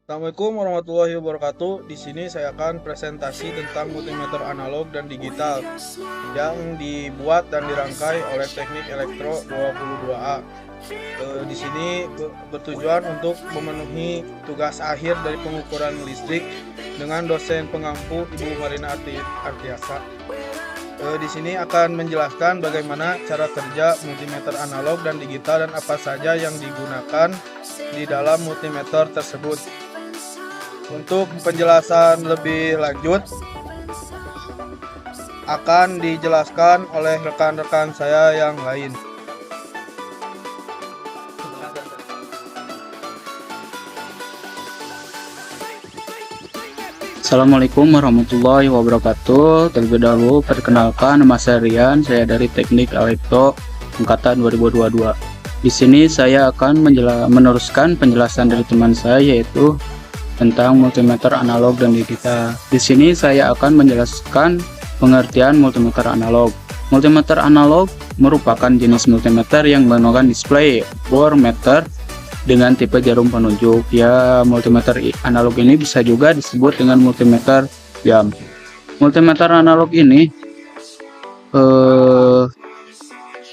Assalamualaikum warahmatullahi wabarakatuh. Di sini saya akan presentasi tentang multimeter analog dan digital yang dibuat dan dirangkai oleh Teknik Elektro 22A. Di sini bertujuan untuk memenuhi tugas akhir dari pengukuran listrik dengan dosen pengampu Ibu Marina Artiasa. Di sini akan menjelaskan bagaimana cara kerja multimeter analog dan digital dan apa saja yang digunakan di dalam multimeter tersebut. Untuk penjelasan lebih lanjut akan dijelaskan oleh rekan-rekan saya yang lain. Assalamualaikum warahmatullahi wabarakatuh. Terlebih dahulu perkenalkan, nama saya Rian, saya dari Teknik Elektro angkatan 2022. Di sini saya akan meneruskan penjelasan dari teman saya, yaitu tentang multimeter analog dan digital. Di sini saya akan menjelaskan pengertian multimeter analog. Multimeter analog merupakan jenis multimeter yang menggunakan display bore meter dengan tipe jarum penunjuk. Ya, multimeter analog ini bisa juga disebut dengan multimeter jam. Multimeter analog ini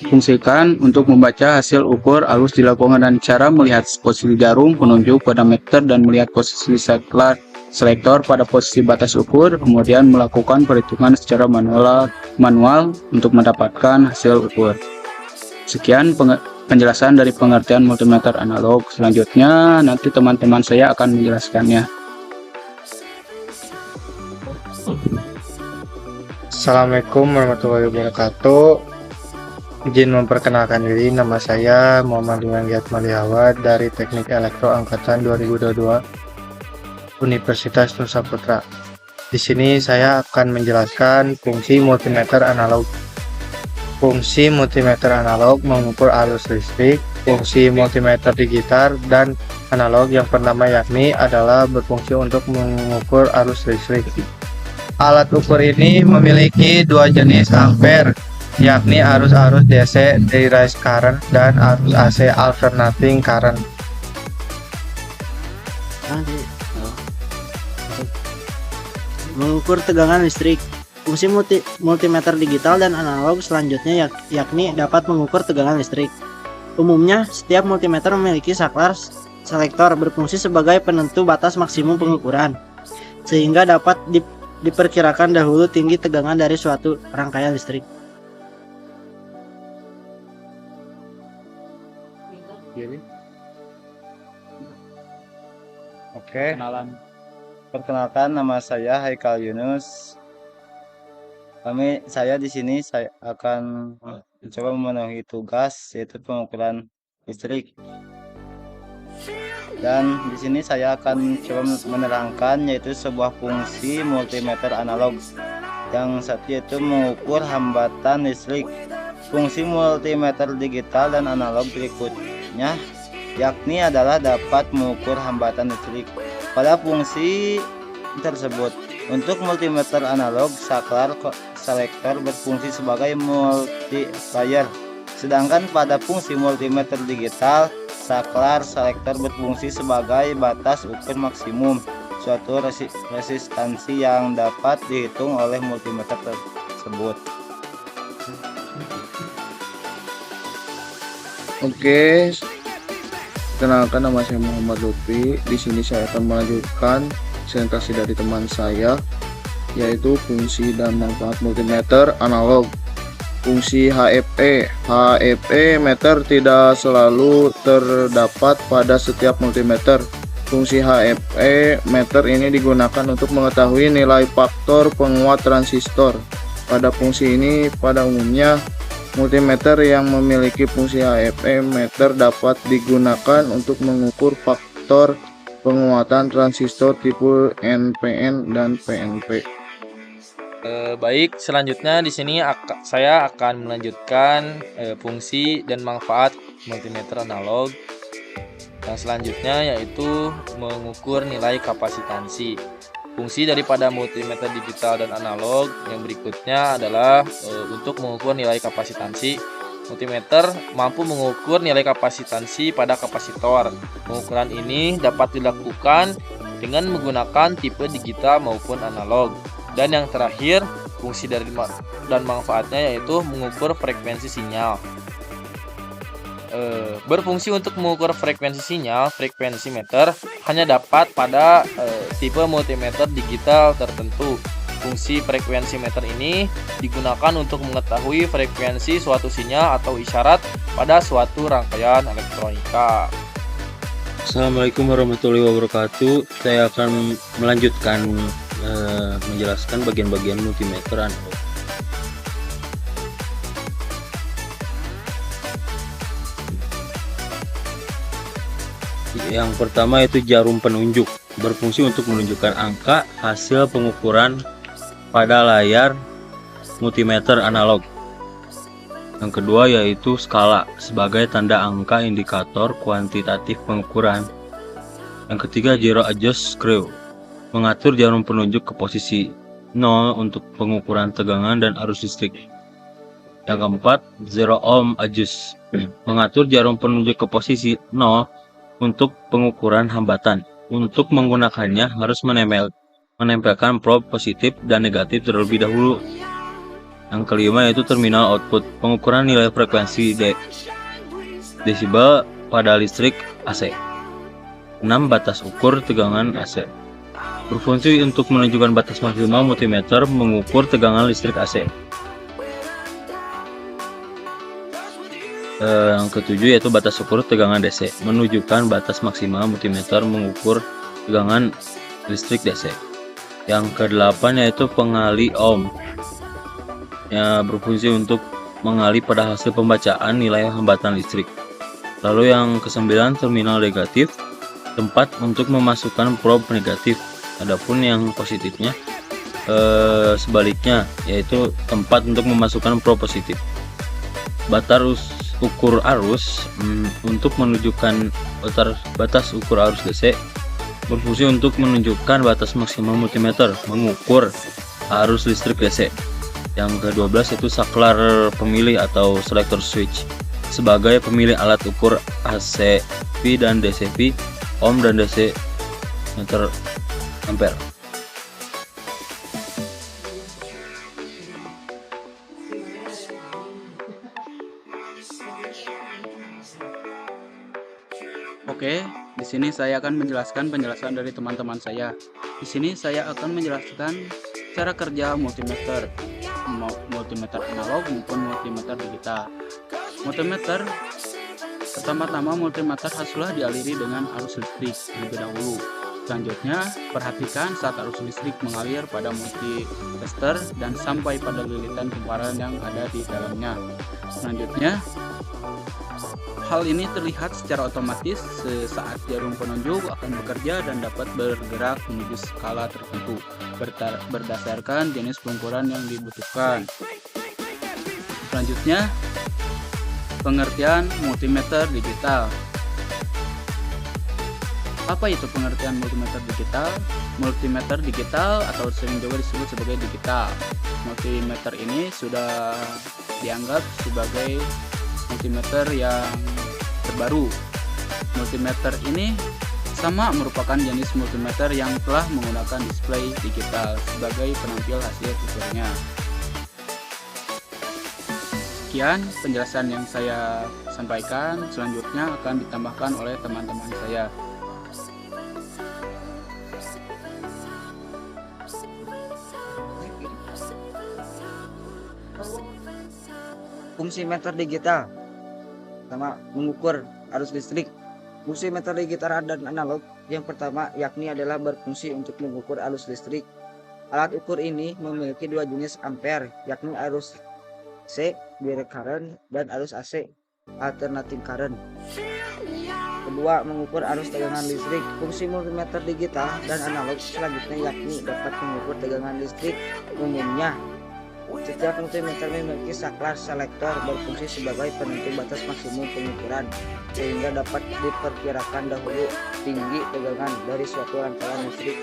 fungsikan untuk membaca hasil ukur arus dilakukan dengan cara melihat posisi jarum penunjuk pada meter dan melihat posisi selektor pada posisi batas ukur, kemudian melakukan perhitungan secara manual untuk mendapatkan hasil ukur. Sekian penjelasan dari pengertian multimeter analog. Selanjutnya nanti teman-teman saya akan menjelaskannya. Assalamualaikum warahmatullahi wabarakatuh. Izin memperkenalkan diri, nama saya Muhammad Iman Giat Maliawat dari Teknik Elektro Angkatan 2022 Universitas Nusa Putra. Di sini saya akan menjelaskan fungsi multimeter analog. Fungsi multimeter analog mengukur arus listrik. Fungsi multimeter digital dan analog yang pertama yakni adalah berfungsi untuk mengukur arus listrik. Alat ukur ini memiliki dua jenis ampere, yakni arus DC derived current dan arus AC alternating current. Mengukur tegangan listrik. Fungsi multimeter digital dan analog selanjutnya yakni dapat mengukur tegangan listrik. Umumnya, setiap multimeter memiliki saklar selektor berfungsi sebagai penentu batas maksimum pengukuran, sehingga dapat diperkirakan dahulu tinggi tegangan dari suatu rangkaian listrik. Oke. Perkenalkan, nama saya Haikal Yunus. Saya di sini akan mencoba memenuhi tugas, yaitu pengukuran listrik. Dan di sini saya akan coba menerangkan yaitu sebuah fungsi multimeter analog. Yang satu yaitu mengukur hambatan listrik. Fungsi multimeter digital dan analog berikutnya yakni adalah dapat mengukur hambatan listrik. Pada fungsi tersebut, untuk multimeter analog, saklar selektor berfungsi sebagai multiplier. Sedangkan pada fungsi multimeter digital, saklar selektor berfungsi sebagai batas ukur maksimum suatu resistansi yang dapat dihitung oleh multimeter tersebut. Oke, kenalkan, nama saya Muhammad Lutfi. Di sini saya akan melanjutkan presentasi dari teman saya, yaitu fungsi dan manfaat multimeter analog. Fungsi HFE. HFE meter tidak selalu terdapat pada setiap multimeter. Fungsi HFE meter ini digunakan untuk mengetahui nilai faktor penguat transistor. Pada fungsi ini, pada umumnya multimeter yang memiliki fungsi HFE meter dapat digunakan untuk mengukur faktor penguatan transistor tipe NPN dan PNP. Baik, selanjutnya di sini saya akan melanjutkan fungsi dan manfaat multimeter analog. Yang selanjutnya yaitu mengukur nilai kapasitansi. Fungsi daripada multimeter digital dan analog yang berikutnya adalah untuk mengukur nilai kapasitansi. Multimeter mampu mengukur nilai kapasitansi pada kapasitor. Pengukuran ini dapat dilakukan dengan menggunakan tipe digital maupun analog. Dan yang terakhir, fungsi dan manfaatnya yaitu mengukur frekuensi sinyal. Berfungsi untuk mengukur frekuensi sinyal, frekuensi meter hanya dapat pada tipe multimeter digital tertentu. Fungsi frekuensi meter ini digunakan untuk mengetahui frekuensi suatu sinyal atau isyarat pada suatu rangkaian elektronika. Assalamualaikum warahmatullahi wabarakatuh. Saya akan melanjutkan menjelaskan bagian-bagian multimeter analog. Yang pertama yaitu jarum penunjuk, berfungsi untuk menunjukkan angka hasil pengukuran pada layar multimeter analog. Yang kedua yaitu skala, sebagai tanda angka indikator kuantitatif pengukuran. Yang ketiga zero adjust screw, mengatur jarum penunjuk ke posisi 0 untuk pengukuran tegangan dan arus listrik. Yang keempat zero ohm adjust, mengatur jarum penunjuk ke posisi 0 untuk pengukuran hambatan. Untuk menggunakannya harus menempelkan probe positif dan negatif terlebih dahulu. Yang kelima yaitu terminal output, pengukuran nilai frekuensi desibel pada listrik AC. 6. Batas ukur tegangan AC, berfungsi untuk menunjukkan batas maksimal multimeter mengukur tegangan listrik AC. Yang ketujuh yaitu batas ukur tegangan DC, menunjukkan batas maksimal multimeter mengukur tegangan listrik DC. Yang kedelapan yaitu pengali ohm, yang berfungsi untuk mengali pada hasil pembacaan nilai hambatan listrik. Lalu yang kesembilan terminal negatif, tempat untuk memasukkan probe negatif. Adapun yang positifnya sebaliknya, yaitu tempat untuk memasukkan probe positif. Batas ukur arus, untuk menunjukkan batas ukur arus DC, berfungsi untuk menunjukkan batas maksimal multimeter mengukur arus listrik DC. Yang ke-12 itu saklar pemilih atau selector switch, sebagai pemilih alat ukur AC V dan DC V, ohm dan DC meter ampere. Oke, di sini saya akan menjelaskan penjelasan dari teman-teman saya. Di sini saya akan menjelaskan cara kerja multimeter analog maupun multimeter digital. Multimeter, pertama-tama multimeter haruslah dialiri dengan arus listrik terlebih dahulu. Selanjutnya, perhatikan saat arus listrik mengalir pada multitester dan sampai pada lilitan kumparan yang ada di dalamnya. Selanjutnya, hal ini terlihat secara otomatis saat jarum penunjuk akan bekerja dan dapat bergerak menuju skala tertentu berdasarkan jenis pengukuran yang dibutuhkan. Selanjutnya, pengertian multimeter digital. Apa itu pengertian multimeter digital? Multimeter digital atau sering juga disebut sebagai digital. Multimeter ini sudah dianggap sebagai multimeter yang terbaru. Multimeter ini sama merupakan jenis multimeter yang telah menggunakan display digital sebagai penampil hasil ukurnya. Sekian penjelasan yang saya sampaikan, selanjutnya akan ditambahkan oleh teman-teman saya. Fungsi meter digital sama mengukur arus listrik. Fungsi meter digital dan analog yang pertama yakni adalah berfungsi untuk mengukur arus listrik. Alat ukur ini memiliki dua jenis ampere, yakni arus C direct current dan arus AC alternating current. Kedua, mengukur arus tegangan listrik. Fungsi multimeter digital dan analog selanjutnya yakni dapat mengukur tegangan listrik. Umumnya setiap multimeter memiliki saklar selektor berfungsi sebagai penentu batas maksimum pengukuran, sehingga dapat diperkirakan dahulu tinggi tegangan dari suatu rangkaian listrik.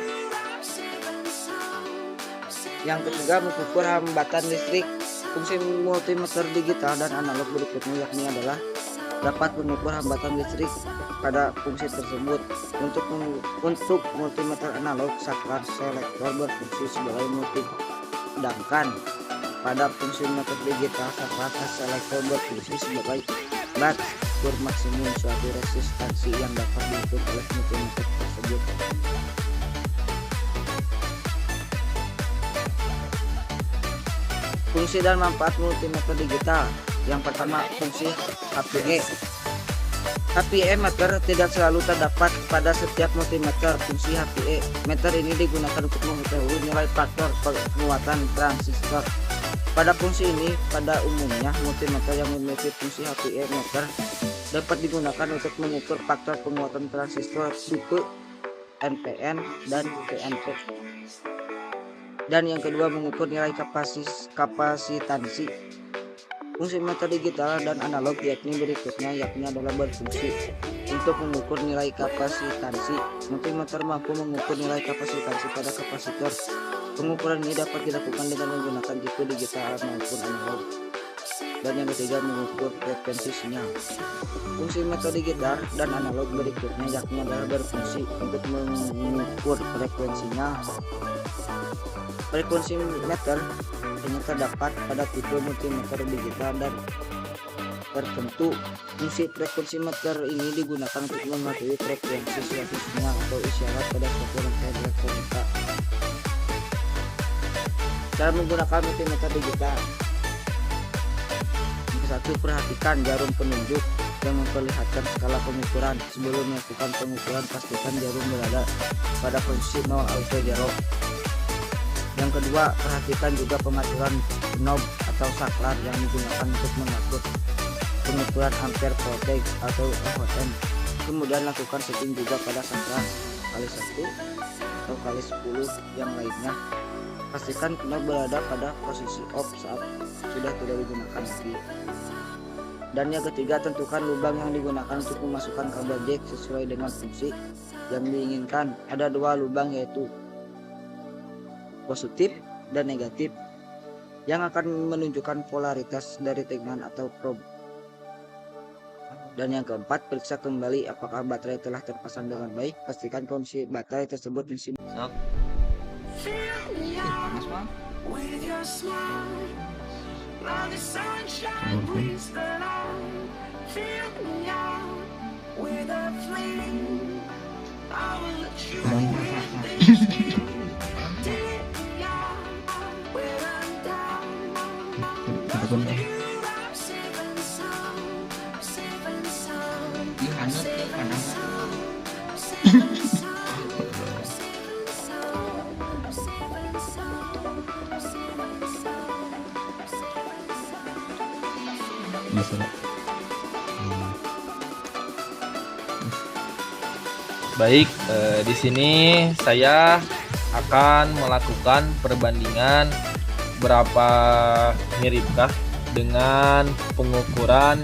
Yang ketiga, mengukur hambatan listrik. Fungsi multimeter digital dan analog berikutnya yakni adalah dapat mengukur hambatan listrik pada fungsi tersebut. Untuk multimeter analog, saklar selektor berfungsi sebagai multi, sedangkan pada fungsi meter digital, saklar selektor berfungsi sebagai bat ukur maksimum suatu resistansi yang dapat diukur oleh multimeter tersebut. Fungsi dan manfaat multimeter digital. Yang pertama, fungsi HPE. HPE meter tidak selalu terdapat pada setiap multimeter. Fungsi HPE meter ini digunakan untuk mengetahui nilai faktor penguatan transistor. Pada fungsi ini, pada umumnya multimeter yang memiliki fungsi HPE meter dapat digunakan untuk mengukur faktor penguatan transistor tipe NPN dan PNP. Dan yang kedua, mengukur nilai kapasitansi. Fungsi meter digital dan analog yakni berikutnya, yakni adalah berfungsi untuk mengukur nilai kapasitansi. Multimeter mampu mengukur nilai kapasitansi pada kapasitor. Pengukuran ini dapat dilakukan dengan menggunakan tipe digital maupun analog. Dan yang ketiga, mengukur frekuensi sinyal. Fungsi meter digital dan analog berikutnya yakni adalah berfungsi untuk mengukur frekuensinya. Frekuensi meter ini terdapat pada tipe multimeter digital dan tertentu. Fungsi frekuensi meter ini digunakan untuk mengetahui frekuensi suatu sinyal atau isyarat pada suatu rangkaian elektronika. Cara menggunakan multimeter digital. Yang satu, perhatikan jarum penunjuk yang memperlihatkan skala pengukuran. Sebelum melakukan pengukuran, pastikan jarum berada pada posisi 0 atau 0. Yang kedua, perhatikan juga pengaturan knob atau saklar yang digunakan untuk mengatur pengukuran ampere voltage atau OHM. Kemudian lakukan setting juga pada saklar kali 1 atau kali 10 yang lainnya. Pastikan knob berada pada posisi off saat sudah tidak digunakan lagi. Dan yang ketiga, tentukan lubang yang digunakan untuk memasukkan kabel jack sesuai dengan fungsi yang diinginkan. Ada 2 lubang, yaitu positif dan negatif, yang akan menunjukkan polaritas dari tegangan atau probe. Dan yang keempat, periksa kembali apakah baterai telah terpasang dengan baik. Pastikan kondisi baterai tersebut masih Baik, di sini saya akan melakukan perbandingan berapa miripkah dengan pengukuran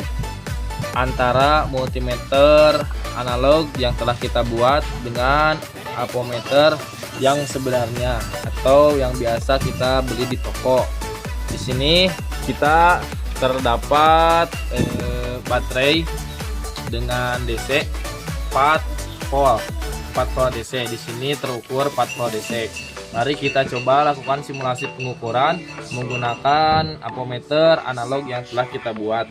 antara multimeter analog yang telah kita buat dengan ampermeter yang sebenarnya atau yang biasa kita beli di toko. Di sini kita terdapat baterai dengan DC 4 volt DC. Di sini terukur 4 volt DC. Mari kita coba lakukan simulasi pengukuran menggunakan ampermeter analog yang telah kita buat.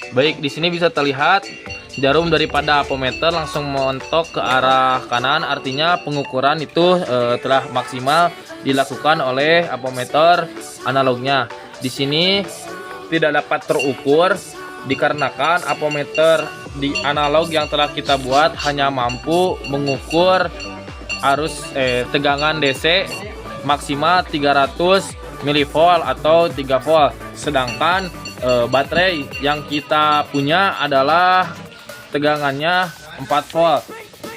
Baik, di sini bisa terlihat jarum daripada ampermeter langsung mentok ke arah kanan, artinya pengukuran itu telah maksimal dilakukan oleh ampermeter analognya. Di sini tidak dapat terukur dikarenakan ampermeter di analog yang telah kita buat hanya mampu mengukur arus tegangan DC maksimal 300 mV atau 3 volt. Sedangkan baterai yang kita punya adalah tegangannya 4 volt.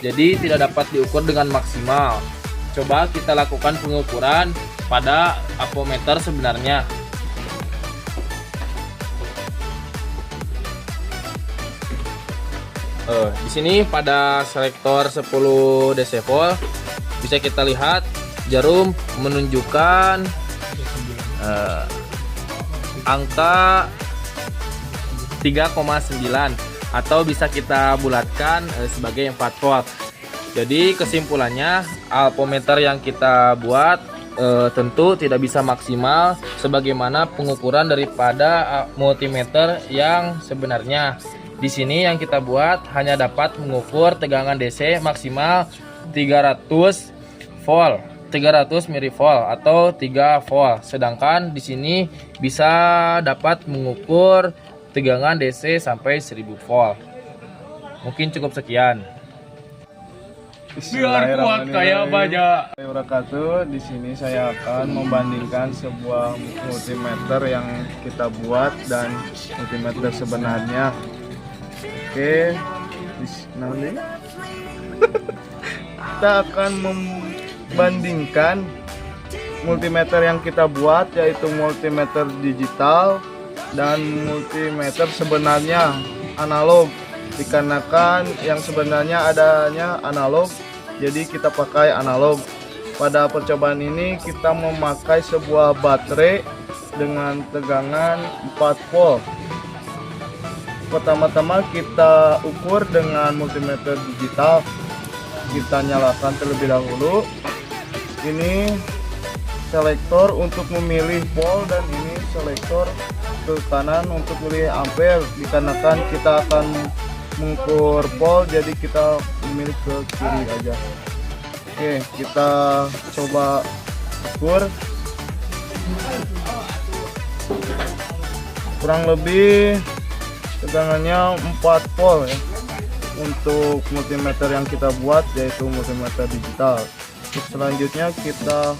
Jadi tidak dapat diukur dengan maksimal. Coba kita lakukan pengukuran pada ampermeter sebenarnya. Di sini pada selektor 10 DC volt bisa kita lihat jarum menunjukkan angka 3,9 atau bisa kita bulatkan sebagai 4 volt. Jadi kesimpulannya, alpometer yang kita buat tentu tidak bisa maksimal sebagaimana pengukuran daripada multimeter yang sebenarnya. Di sini yang kita buat hanya dapat mengukur tegangan DC maksimal 300 volt, 300 mV atau 3 volt. Sedangkan di sini bisa dapat mengukur tegangan DC sampai 1000 volt. Mungkin cukup sekian. Biar kuat kayak baja. Di sini saya akan membandingkan sebuah multimeter yang kita buat dan multimeter sebenarnya. Oke, kita akan membandingkan multimeter yang kita buat, yaitu multimeter digital dan multimeter sebenarnya analog. Dikarenakan yang sebenarnya adanya analog, jadi kita pakai analog. Pada percobaan ini kita memakai sebuah baterai dengan tegangan 4 volt. Pertama-tama kita ukur dengan multimeter digital. Kita nyalakan terlebih dahulu. Ini selektor untuk memilih volt dan ini selektor ke kanan untuk memilih ampere. Dikarenakan kita akan mengukur volt, jadi kita memilih ke kiri aja. Oke, kita coba ukur. Kurang lebih tegangannya 4 volt ya, untuk multimeter yang kita buat, yaitu multimeter digital. Selanjutnya kita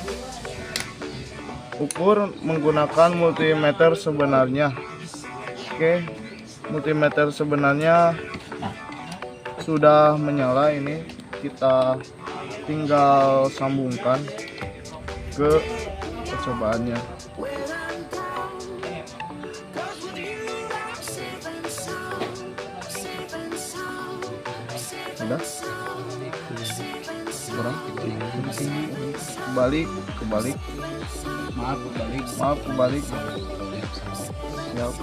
ukur menggunakan multimeter sebenarnya. Oke, multimeter sebenarnya sudah menyala. Ini kita tinggal sambungkan ke percobaannya. Udah? Kurang? Kebalik. Maaf, kebalik. Siap.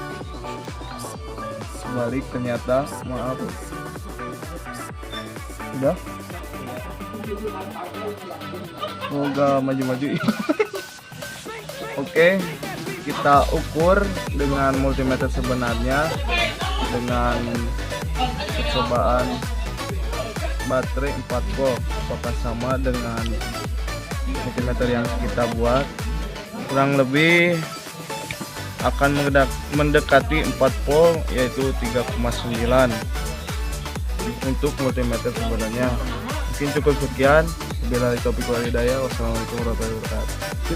Kebalik ternyata, maaf. Udah? Semoga maju-maju. Oke, kita ukur dengan multimeter sebenarnya dengan percobaan baterai 4 volt, apakah sama dengan multimeter yang kita buat. Kurang lebih akan mendekati 4 volt, yaitu 3,9 untuk multimeter sebenarnya. Mungkin cukup sekian. Bila topik walidaya, wassalamualaikum warahmatullahi wabarakatuh.